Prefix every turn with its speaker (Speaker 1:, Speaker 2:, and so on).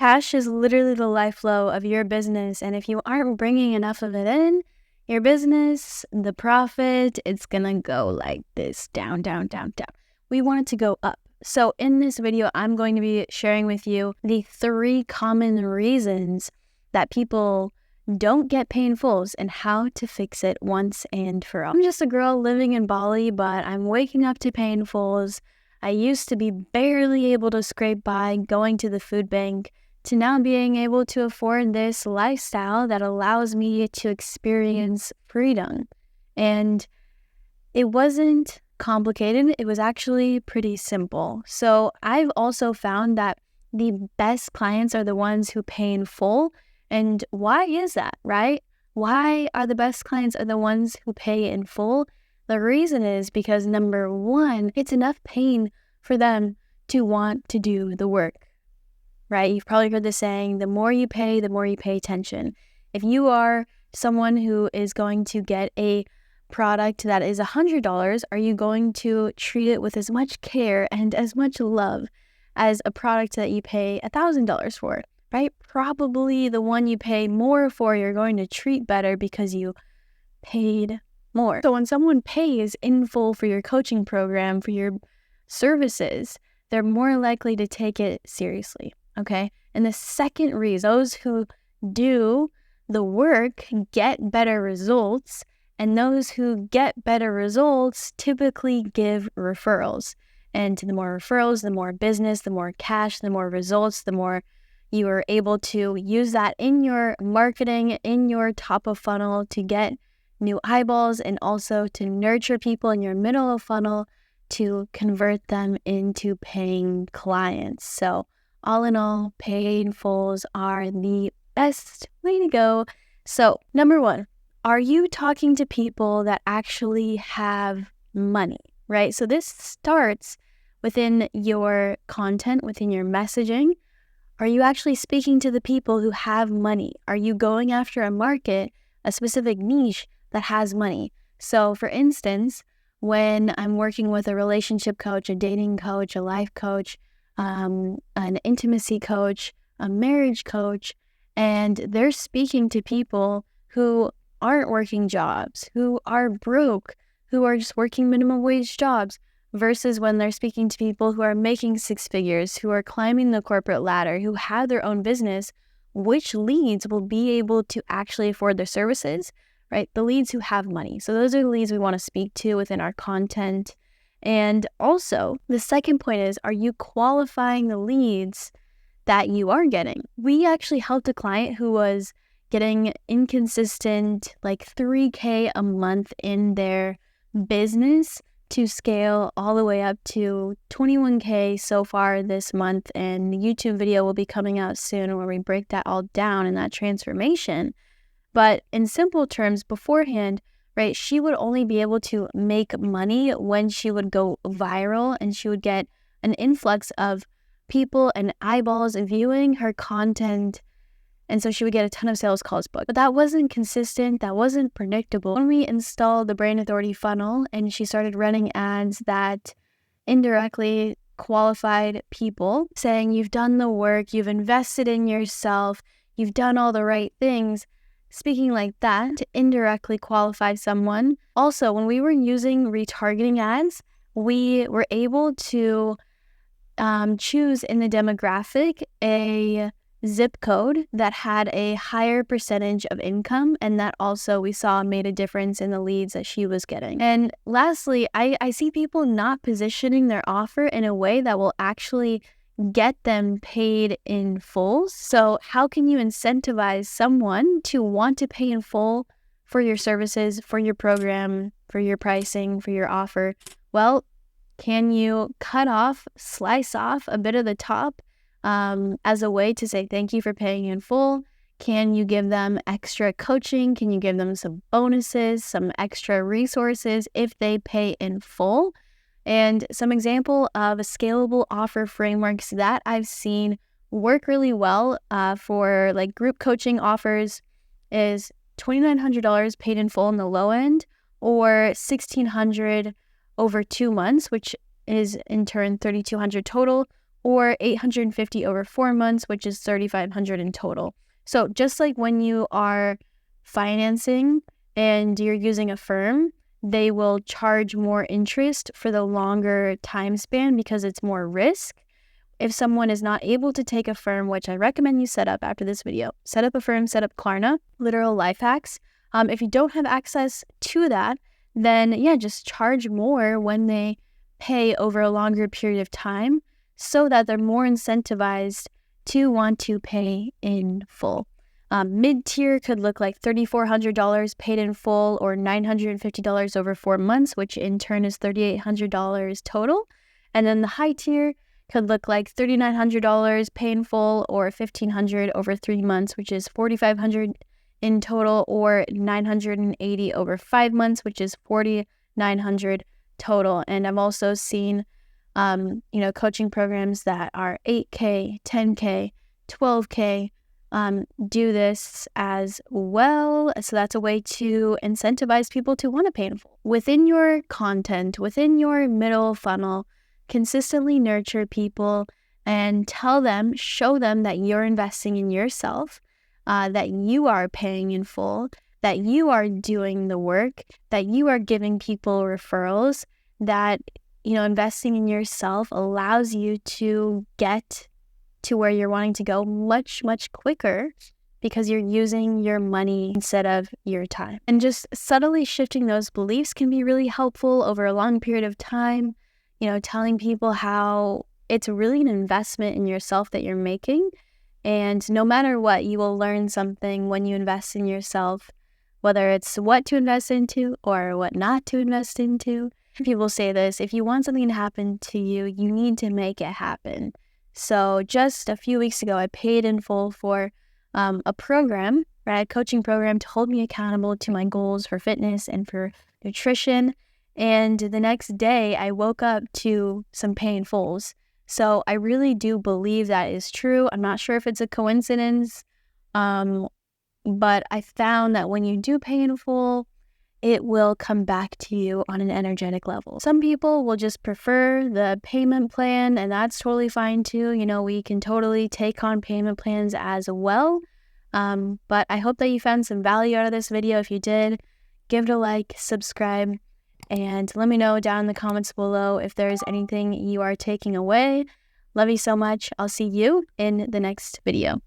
Speaker 1: Cash is literally the life flow of your business. And if you aren't bringing enough of it in, your business, the profit, it's going to go like this, down, down, down, down. We want it to go up. So in this video, I'm going to be sharing with you the 3 common reasons that people don't get pay in fulls and how to fix it once and for all. I'm just a girl living in Bali, but I'm waking up to pay in fulls. I used to be barely able to scrape by going to the food bank, to now being able to afford this lifestyle that allows me to experience freedom. And it wasn't complicated. It was actually pretty simple. So I've also found that the best clients are the ones who pay in full. And why is that, right? Why are the best clients are the ones who pay in full? The reason is because, number 1, it's enough pain for them to want to do the work. Right? You've probably heard the saying, the more you pay attention. If you are someone who is going to get a product that is $100, are you going to treat it with as much care and as much love as a product that you pay $1,000 for, right? Probably the one you pay more for, you're going to treat better because you paid more. So when someone pays in full for your coaching program, for your services, they're more likely to take it seriously. Okay. And the second reason, those who do the work get better results, and those who get better results typically give referrals. And the more referrals, the more business, the more cash, the more results, the more you are able to use that in your marketing, in your top of funnel to get new eyeballs, and also to nurture people in your middle of funnel to convert them into paying clients. So all in all, pay in fulls are the best way to go. So number 1, are you talking to people that actually have money, right? So this starts within your content, within your messaging. Are you actually speaking to the people who have money? Are you going after a market, a specific niche that has money? So for instance, when I'm working with a relationship coach, a dating coach, a life coach, an intimacy coach, a marriage coach, and they're speaking to people who aren't working jobs, who are broke, who are just working minimum wage jobs, versus when they're speaking to people who are making 6 figures, who are climbing the corporate ladder, who have their own business, which leads will be able to actually afford their services, right? The leads who have money. So those are the leads we want to speak to within our content. And also, the second point is, are you qualifying the leads that you are getting? We actually helped a client who was getting inconsistent, like $3,000 a month in their business to scale all the way up to $21,000 so far this month. And the YouTube video will be coming out soon where we break that all down in that transformation. But in simple terms, beforehand, right, she would only be able to make money when she would go viral and she would get an influx of people and eyeballs viewing her content. And so she would get a ton of sales calls booked. But that wasn't consistent. That wasn't predictable. When we installed the Brain Authority funnel and she started running ads that indirectly qualified people, saying you've done the work, you've invested in yourself, you've done all the right things, speaking like that to indirectly qualify someone. Also, when we were using retargeting ads, we were able to choose in the demographic a zip code that had a higher percentage of income, and that also we saw made a difference in the leads that she was getting. And lastly, I see people not positioning their offer in a way that will actually get them paid in full. So how can you incentivize someone to want to pay in full for your services, for your program, for your pricing, for your offer? Well, can you slice off a bit of the top as a way to say thank you for paying in full? Can you give them extra coaching? Can you give them some bonuses, some extra resources if they pay in full? And some example of scalable offer frameworks that I've seen work really well for like group coaching offers is $2,900 paid in full in the low end, or $1,600 over 2 months, which is in turn $3,200 total, or 850 over 4 months, which is 3,500 in total. So just like when you are financing and you're using a firm, they will charge more interest for the longer time span because it's more risk. If someone is not able to take a firm, which I recommend you set up after this video, set up a firm, set up Klarna, literal life hacks. If you don't have access to that, then yeah, just charge more when they pay over a longer period of time so that they're more incentivized to want to pay in full. Mid-tier could look like $3,400 paid in full or $950 over 4 months, which in turn is $3,800 total. And then the high tier could look like $3,900 paid in full or $1,500 over 3 months, which is $4,500 in total, or $980 over 5 months, which is $4,900 total. And I've also seen, coaching programs that are $8K, $10K, $12K, do this as well. So that's a way to incentivize people to want to pay in full. Within your content, within your middle funnel, consistently nurture people and show them that you're investing in yourself, that you are paying in full, that you are doing the work, that you are giving people referrals, that, investing in yourself allows you to get to where you're wanting to go much, much quicker because you're using your money instead of your time. And just subtly shifting those beliefs can be really helpful over a long period of time. Telling people how it's really an investment in yourself that you're making. And no matter what, you will learn something when you invest in yourself, whether it's what to invest into or what not to invest into. People say this, if you want something to happen to you, you need to make it happen. So just a few weeks ago, I paid in full for a program, right, a coaching program to hold me accountable to my goals for fitness and for nutrition. And the next day, I woke up to some pay in fulls. So I really do believe that is true. I'm not sure if it's a coincidence, but I found that when you do pay in full, it will come back to you on an energetic level. Some people will just prefer the payment plan, and that's totally fine too. We can totally take on payment plans as well. But I hope that you found some value out of this video. If you did, give it a like, subscribe, and let me know down in the comments below if there's anything you are taking away. Love you so much. I'll see you in the next video.